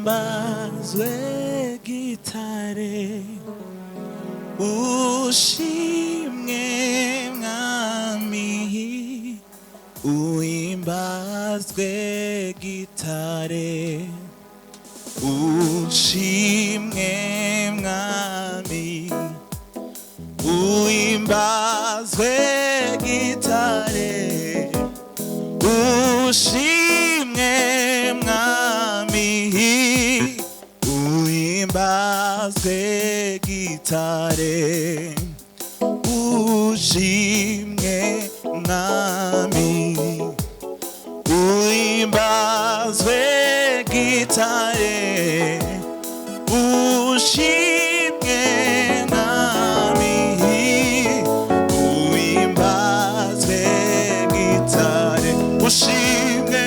uhimbazwe gitare, ushimwe mwami, uhimbazwe gitare, ushimwe mwami, uhimbazwe gitare, ushimwe mwami, uhimbazwe gitare, ushimwe mwami, uhimbazwe gitare, ushimwe mwami, uhimbazwe gitare, ushimwe,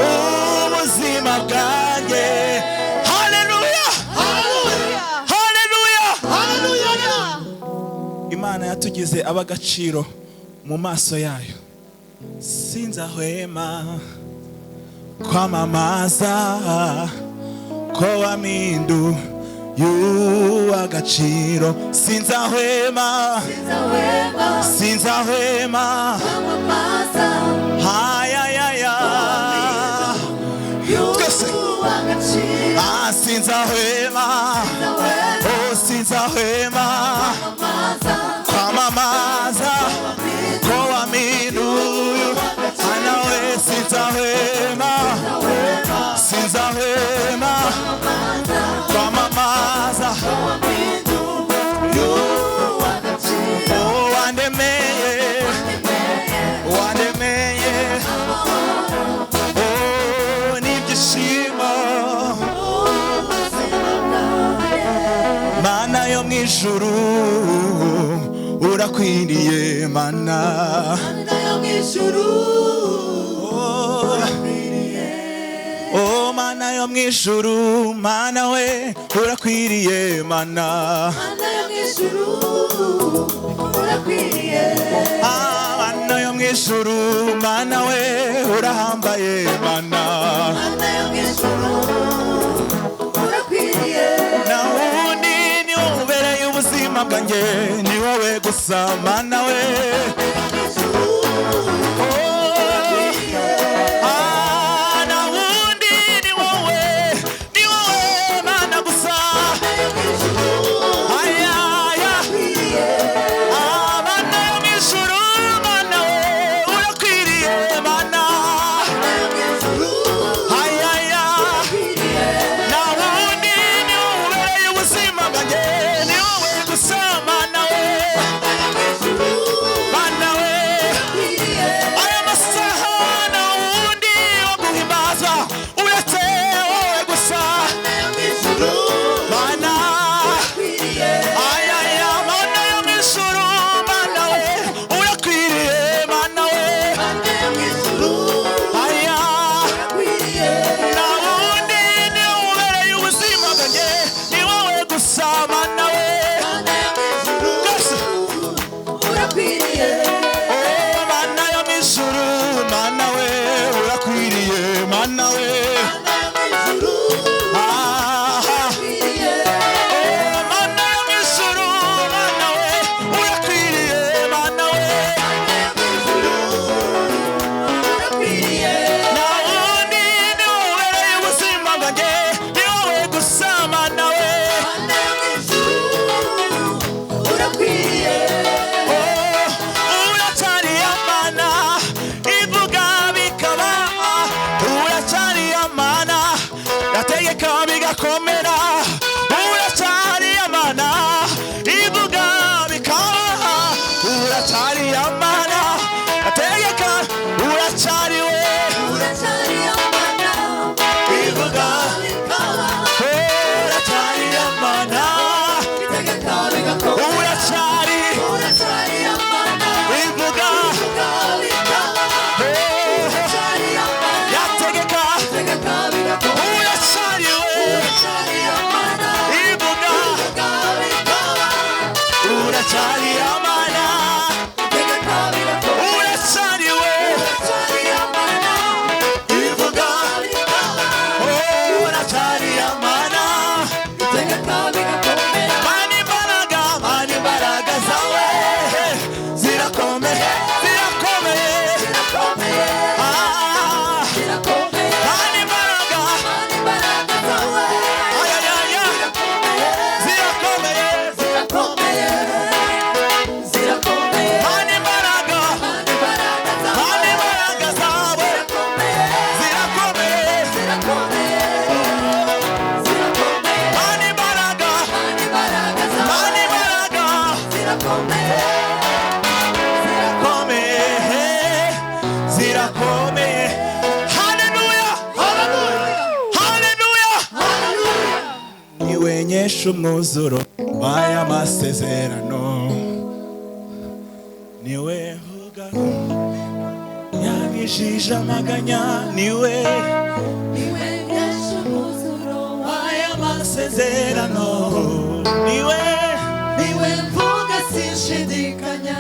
ubuzima bwanjye. Haleluya. tugize ab'agaciro mu maso yayo. Sinzahwema kwamamaza ko wampinduye uw'agaciro. Sinzahwema kwamamaza hayayaya twese. Sinzahwema sinzahwema kwamamaza ko wampinduye nawe. Sinzahwema kwamamaza wandemeye n'ibyishimo. Mana yo mw'ijuru urakwiriye, mana yo mw'ijuru mana yo mw'ijuru, mana we urakwiriye, mana yo mw'ijuru urakwiriye. Mana yo mw'ijuru, mana we urahambaye, mana yo mw'ijuru urakwiriye. Na wundi ni wowe ubereye ubuzima bwanjye, ni wowe gusa, mana we umwuzuro w'aya masezerano, niwe ugaho yanyijije amaganya, niwe umwuzuro w'aya masezerano, niwe mvuga sinshidikanya,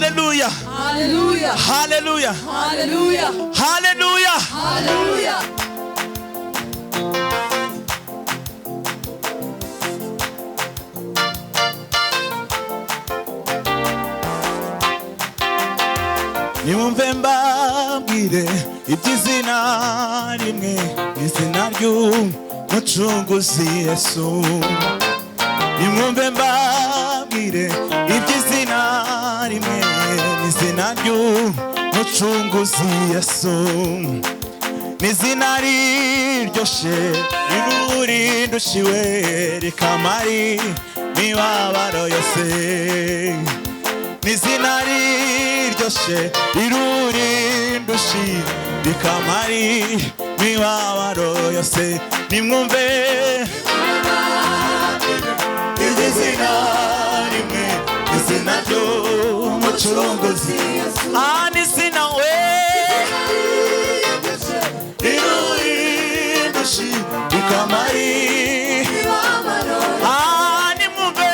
Hallelujah. Hallelujah. Hallelujah. Hallelujah. Hallelujah. Hallelujah. Nimumve mbabwire iby'izina rimwe, izina ry'umucunguzi Yesu. Nimumve mbabwire iby'izina rimwe, izina ry'umucunguzi Yesu. N'izina riryoshe ririndushiwe rikamari imibabaro yose. N'izina riryoshe rirurindushi rikamari imibabaro yose. Nimwumve iryo zina rimwe, izina ry'umucunguzi Yesu. N'izina we rirurindushi rikamari imibabaro. Nimwumve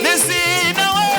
Nisi nawe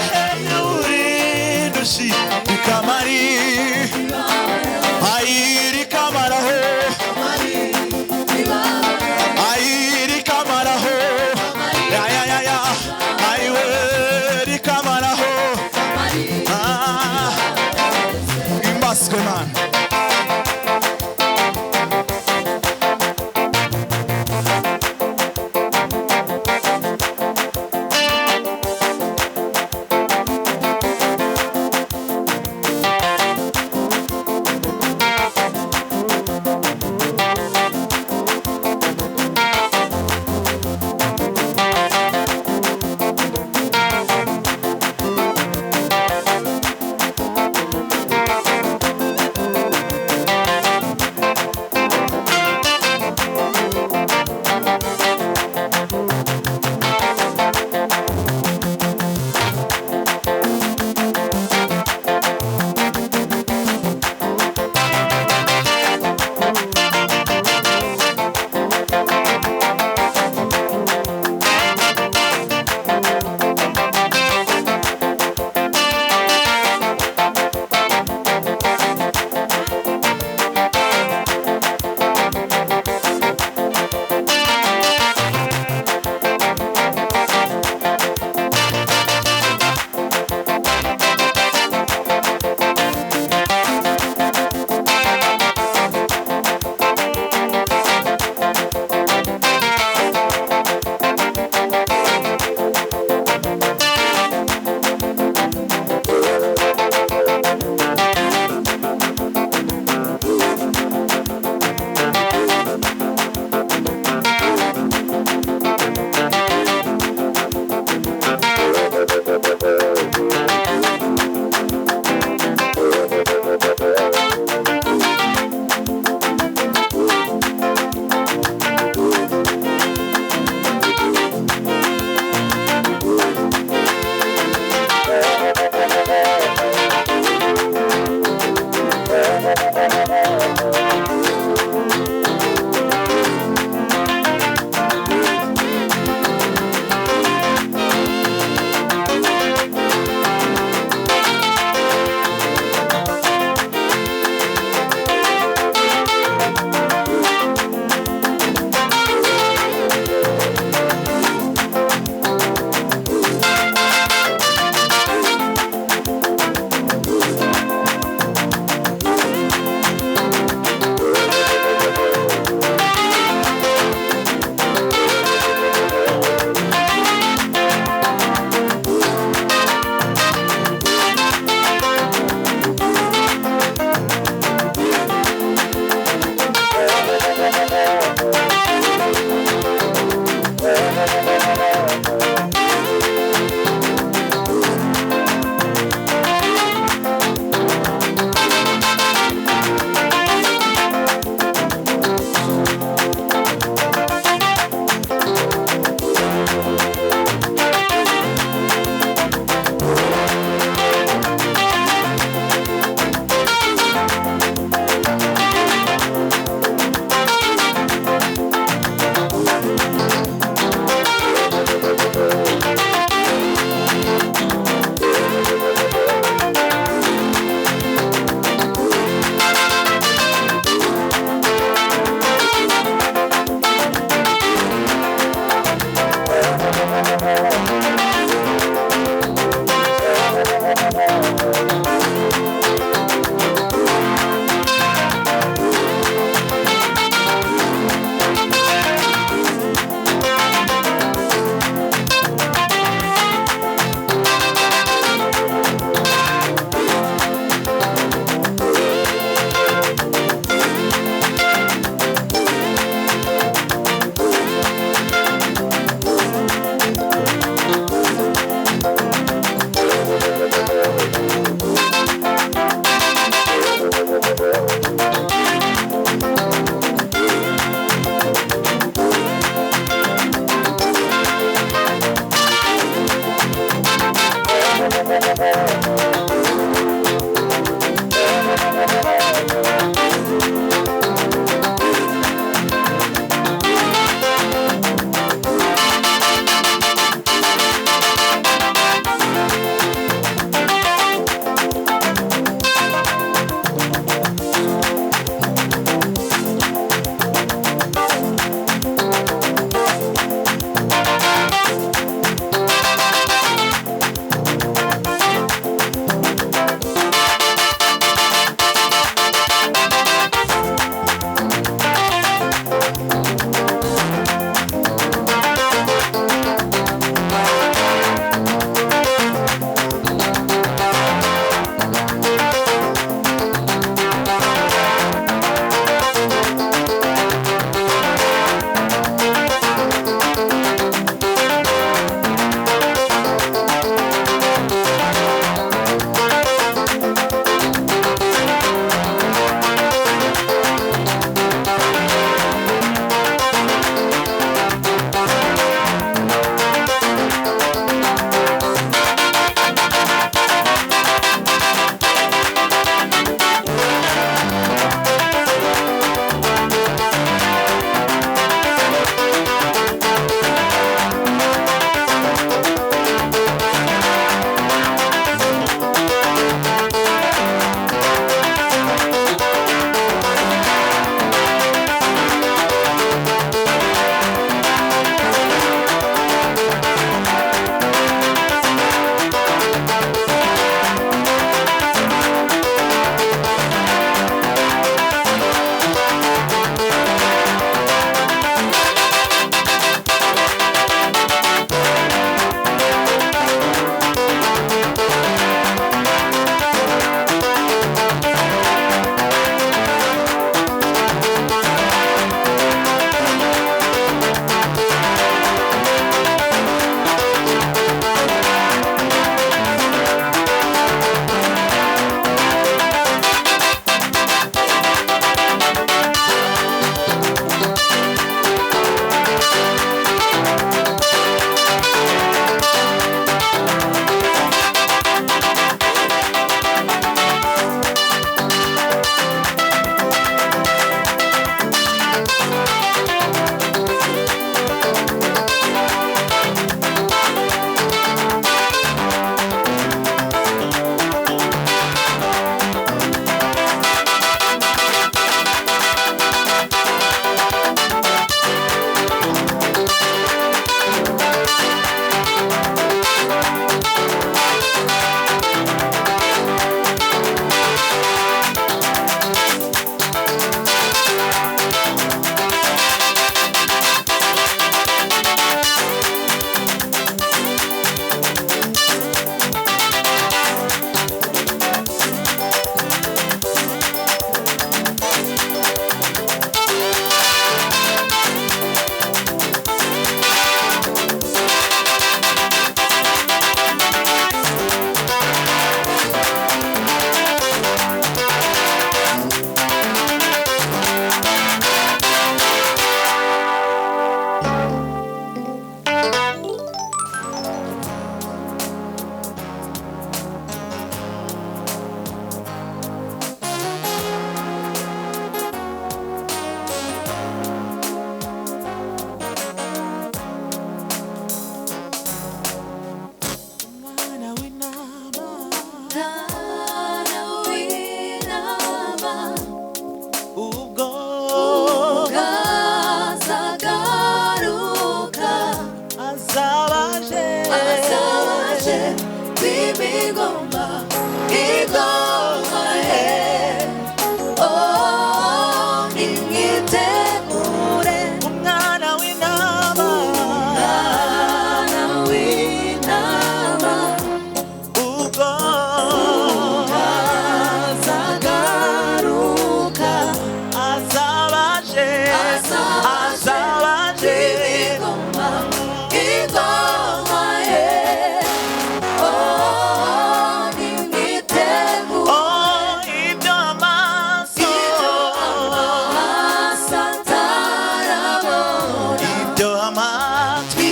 amatwi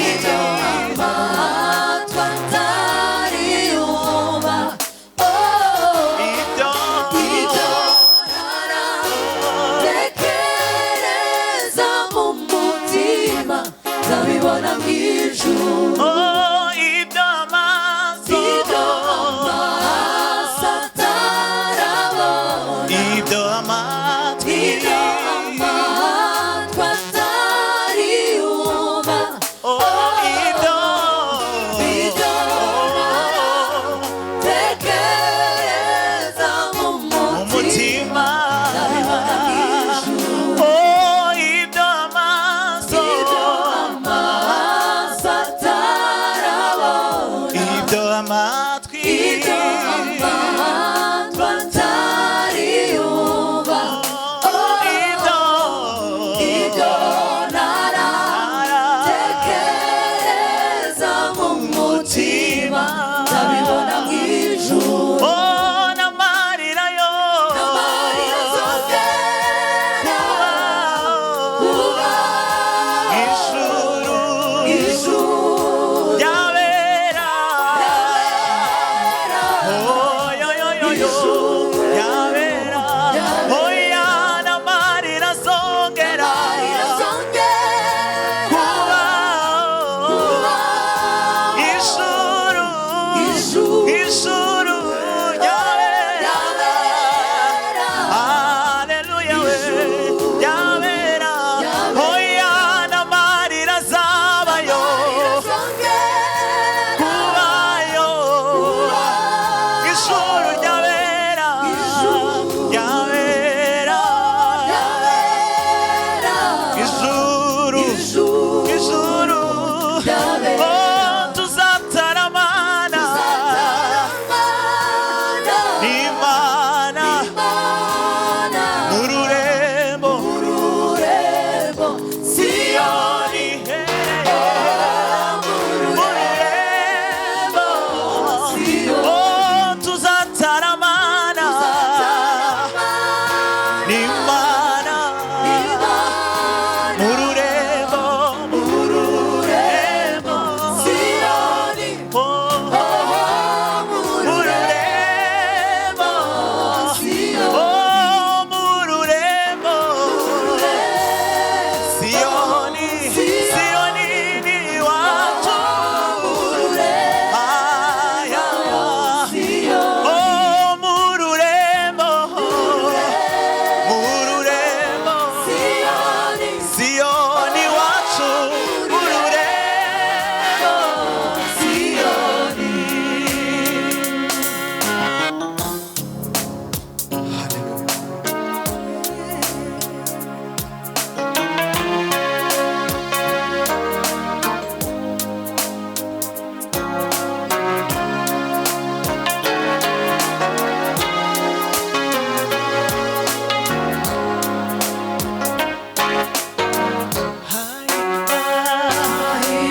atariumva ibyo naratekereza mu mutima nzabibona mu ijuru ibyo amaso atarabona ibyo amatwi atariumva ibyo tekereza mu umutima ibyo amaso atarabona ibyo amatwi atariumva ibyo naratekereza mu mutima nzabibona mu ijuru n'amarira yo amarira azongera kuba ijuru ijuru ryabera ryabera oya n'amarira azongera amarira azongera kuba ijuru ijuru ryabera haleluya we ryabera oya n'amarira azabayo kubayo ijuru ryabera ryabera ijuru ijuru tuzataramana imana mu rurembo siyoni mu rurembo tuzataramana imana mu rurembo mu rurembo mu rurembo mu rurembo siyoni siyoni ni iwacu aya mu rurembo siyoni iwacu mu rurembo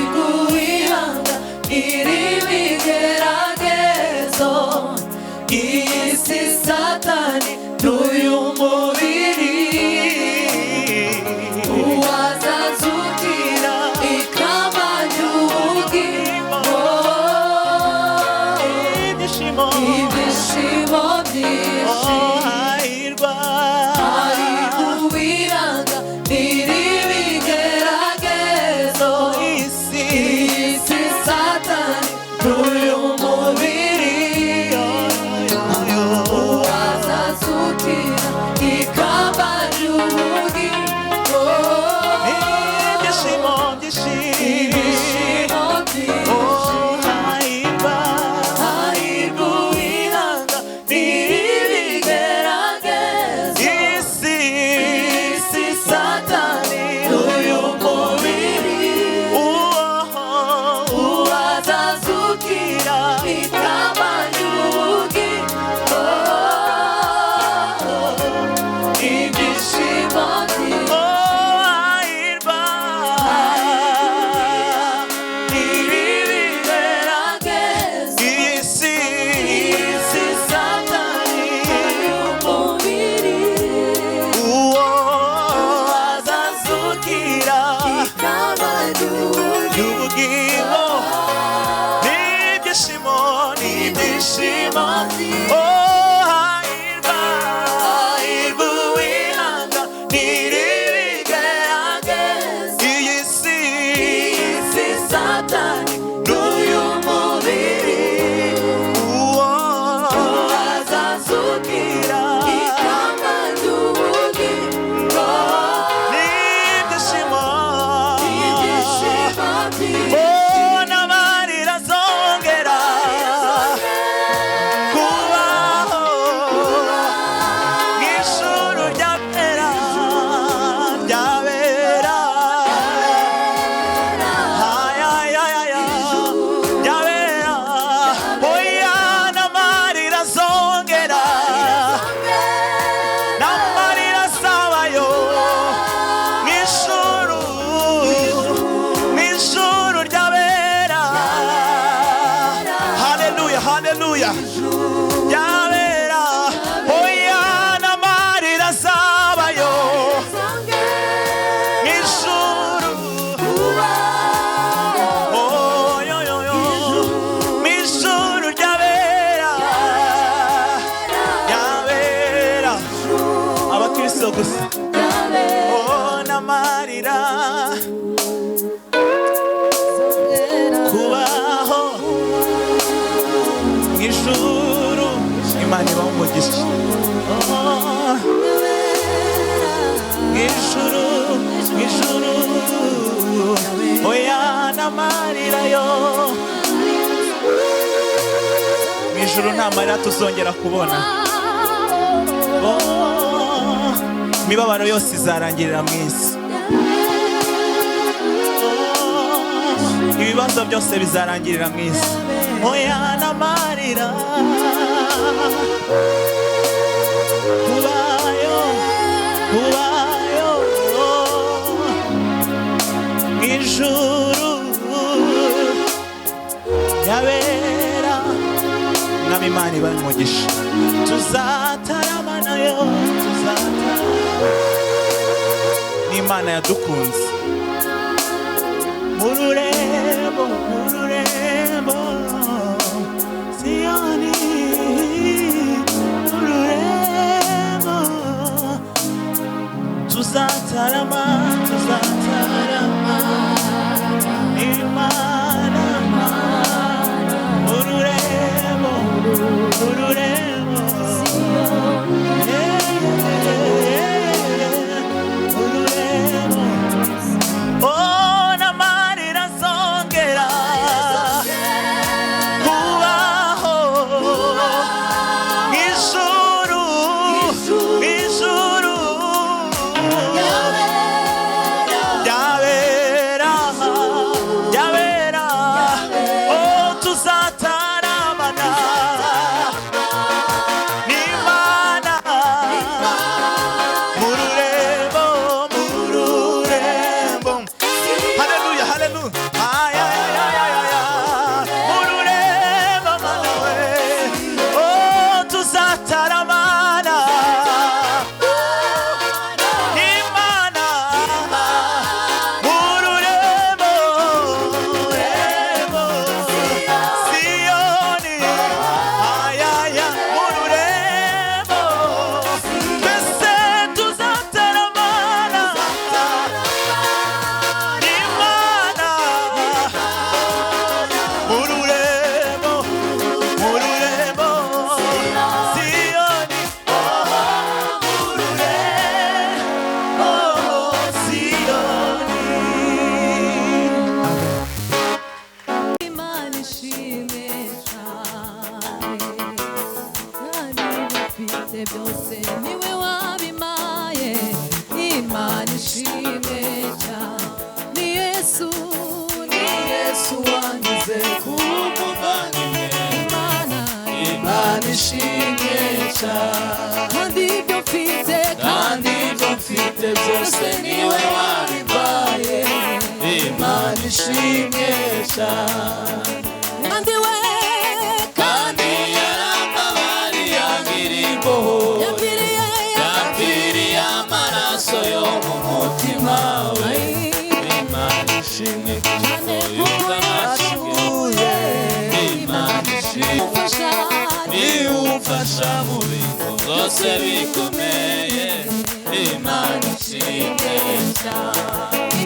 Ihanga iri bigeragezo isi satani n'uyu mubiri uwazazukira ikamba ry'ubugingo ibyishimo ibyishimo byinshi hahirwa ari uwihanga iri bigeragezo isi isi satani n'uyu mubiri uwazazukira ikamba ry'ubugingo ibyishimo ibyishimo byinshi hahirwa hahirwa uwihanga n'ibigeragezo isi isi satani n'uyu mubiri n'ubugingo n'ibyishimo n'ibyishimo hahirwa uwihanga n'iribigerageza iyi si Satani n'uyu mubiri uwo azazukira ikamba ry'ubugingo n'ibyishimo n'amarira azongera kubaho mw'ijuru ry'abera ry'abera ry'abera oya n'amarira azongera n'amarira azabayo mw'ijuru ry'abera haleluya haleluya ry'abera oya n'amarira azabayo mw'ijuru mw'ijuru ry'abera ry'abera abakristo gusa n'amarira kubaho mw'ijuru Imana ibaha umugisha mw'ijuru oya n'amarira yo mw'ijuru nta marira tuzongera kubona imibabaro yose izarangirira mu isi ibibazo byose bizarangirira mu isi oya n'amarira kubayo mw'ijuru ry'abera mwami Imana ibahe umugisha tuzataramanayo n'Imana yadukunze mu rurembo Siyoni mu rurembo tuzatarama Imana mu rurembo n'amarira azongera kubaho mw'ijuru ry'abera tuzataramana n'Imana mu rurembo haleluya mu rurembo mana we tuzataramana n'Imana mu rurembo Siyoni mu rurembo twese tuzataramana n'Imana mu rurembo Siyoni Imana ishimwe cyane kandi bifite byose niwe wabimaye Imana ishimwe cyane ni Yesu wanyuze ku muvandimwe Imana ishimwe cyane kandi ibyo mfite byose niwe wabimaye Imana ishimwe cyane kandi yarambabariye yangiriye imboho yapfiriye amaraso yo mu mutima we Imana ishimwe kuko umufasha mu bintu byose bikomeye Imana ishimwe cyane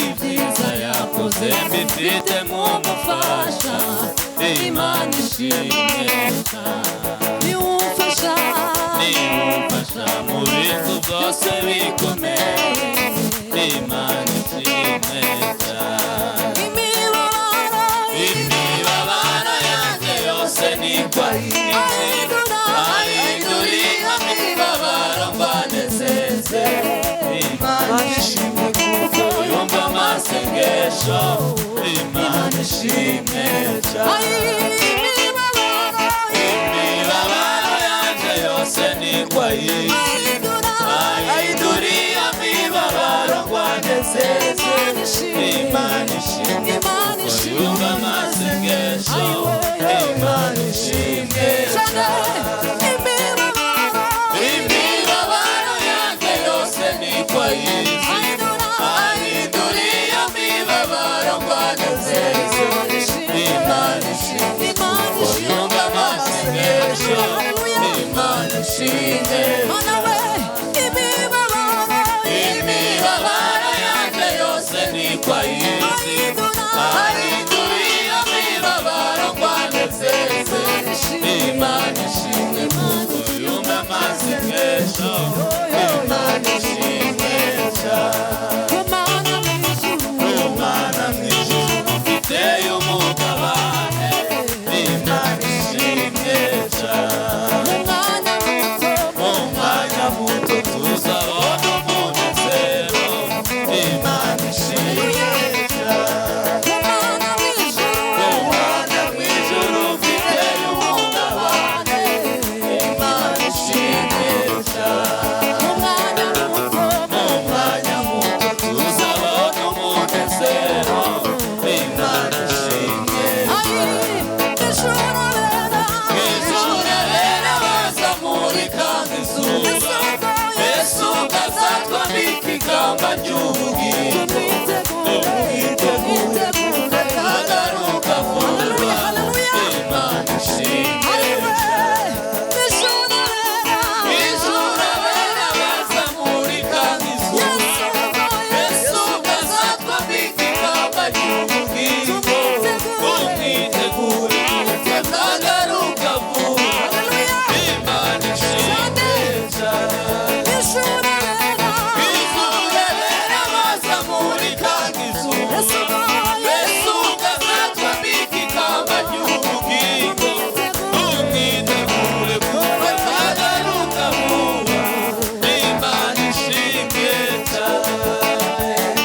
ibyiza yakoze mbifite nk'umufasha Imana ishimwe cyane niwumfasha mu bintu byose bikomeye Imana ishimwe cyane imibabaro yanjye yose ahindurira imibabaro mbanezeze Imana ishimwe kuko yumva amasengesho Imana ishimwe cyane imibabaro yanjye yose ahindurira imibabaro mbanezeze Imana ishimwe kuko yumva amasengesho Imana ishimwe cyane imibabaro yanjye yose niko ayizi ahinduriye imibabaro mbanezeze Imana ishimwe kuko yumva amasengesho Imana ishimwe imibabaro yanjye yose niko ayizi ahinduriye imibabaro mbanezeze Imana ishimwe kuko yumva amasengesho Imana ishimwe cyane Imana mw'ijuru iteye umugabane Imana ishimwe cyane mu mwanya muto tuzabona umunezero Imana ishimwe cyane Imana mw'ijuru iteye umugabane Imana ishimwe cyane mu mwanya muto tuzabona umunezero Imana ishimwe Ijuru rero bazamurika nk'izuba Yesu azatwambika ikamba ry'ubugingo umwitegure agaruka vuba Imana ishimwe Ijuru rero bazamurika nk'izuba Yesu azatwambika ikamba ry'ubugingo umwitegure agaruka vuba Imana ishimwe cyane Ijuru rero bazamurika nk'izuba Yesu azatwambika ikamba ry'ubugingo umwitegure kuko agaruka vuba Imana ishimwe cyane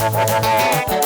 Thank you.